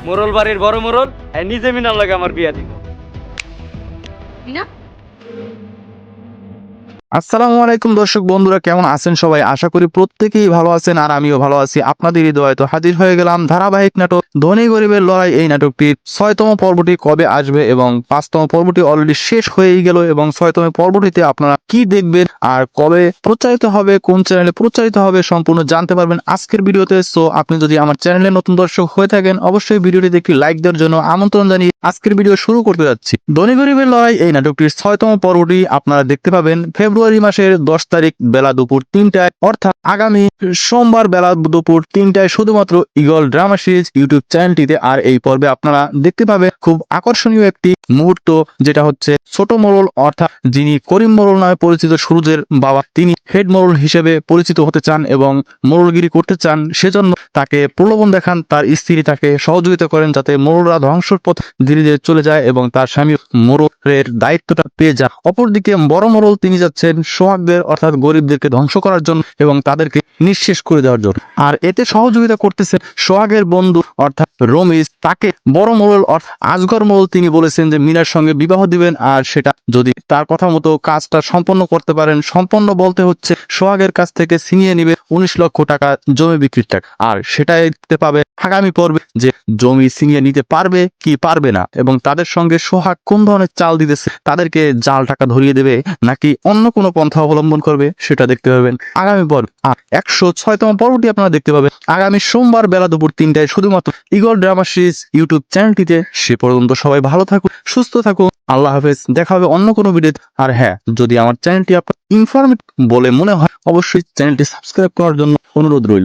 মোরল বাড়ির বড় মোরল নিজে মিনার লাগে আমার বিয়া দিব। মিনা, আসসালামু আলাইকুম দর্শক বন্ধুরা, কেমন আছেন সবাই? আশা করি প্রত্যেকেই ভালো আছেন আর আমিও ভালো আছি। আপনাদের হৃদয়ে তো হাজির হয়ে গেলাম ধারাবাহিক নাটক ধনী গরিবের লড়াই। এই নাটকটির 6তম পর্বটি কবে আসবে এবং 5তম পর্বটি অলরেডি শেষ হয়েই গেল, এবং 6তম পর্বটিতে আপনারা কি দেখবেন আর কবে প্রচারিত হবে, কোন চ্যানেলে প্রচারিত হবে, সম্পূর্ণ জানতে পারবেন আজকের ভিডিওতে। সো আপনি যদি আমার চ্যানেলে নতুন দর্শক হয়ে থাকেন, অবশ্যই ভিডিওটিতে একটি লাইক দেওয়ার জন্য আমন্ত্রণ জানিয়ে আজকের ভিডিও শুরু করতে যাচ্ছি। ধনী গরিবের লড়াই এই নাটকটির 6তম পর্বটি আপনারা দেখতে পাবেন ফেব্রুয়ারি মাসের 10 তারিখ বেলা দুপুর 3টায়, অর্থাৎ আগামী সোমবার বেলা দুপুর 3টায় শুধুমাত্র ঈগল ড্রামা সিরিজ ইউটিউব চ্যানেলটিতে। আর এই পর্বে আপনারা দেখতে পাবেন খুব আকর্ষণীয় একটি মুহূর্ত, যেটা হচ্ছে ছোট মোড়ল অর্থাৎ যিনি করিম মোড়ল নামে পরিচিত, সুরজের বাবা, তিনি হেড মোড়ল হিসেবে পরিচিত হতে চান এবং মোড়লগিরি করতে চান। সেজন্য তাকে প্রলোভন দেখান তার স্ত্রী, তাকে সহযোগিতা করেন যাতে মোড়লরা ধ্বংসর পথ ধীরে ধীরে চলে যায় এবং তার স্বামী মোড়লের দায়িত্বটা পেয়ে যান। অপরদিকে বড় মোড়ল তিনি যাচ্ছেন সোহাগদের অর্থাৎ গরিবদেরকে ধ্বংস করার জন্য এবং তাদেরকে নিঃশেষ করে দেওয়ার জন্য। আর এতে সহযোগিতা করতেছেন সোহাগের বন্ধু অর্থাৎ রমিজ। তাকে বড় মোড়ল অর্থাৎ আজগর মোড়ল তিনি বলেছেন যে মিনার সঙ্গে বিবাহ দিবেন, আর সেটা যদি তার কথা মতো কাজটা সম্পন্ন করতে পারেন, সম্পন্ন বলতে হচ্ছে সোহাগের কাছ থেকে ছিনিয়ে নিবে 19 লক্ষ টাকা জমি বিক্রির টাকা। আর সেটাই দেখতে পাবে আগামী পর্বে যে জমি ছিনিয়ে নিতে পারবে কি পারবে না, এবং তাদের সঙ্গে সোহাগ কোন ধরনের চাল দিতেছে, তাদেরকে জাল টাকা ধরিয়ে দেবে নাকি অন্য কোনো পন্থা অবলম্বন করবে, সেটা দেখতে পাবেন আগামী পর্ব। আর 106তম পর্বটি আপনারা দেখতে পাবেন আগামী সোমবার বেলা দুপুর 3টায় শুধুমাত্র ঈগল ড্রামা সিরিজ ইউটিউব চ্যানেলটিতে। সে পর্যন্ত সবাই ভালো থাকুন, সুস্থ থাকুন, আল্লাহ হাফেজ। দেখা হবে অন্য কোনো ভিডিওতে। আর হ্যাঁ, যদি আমার চ্যানেলটি আপনার ইনফরমেটিভ বলে মনে হয়, অবশ্যই চ্যানেলটি সাবস্ক্রাইব করার জন্য অনুরোধ রইল।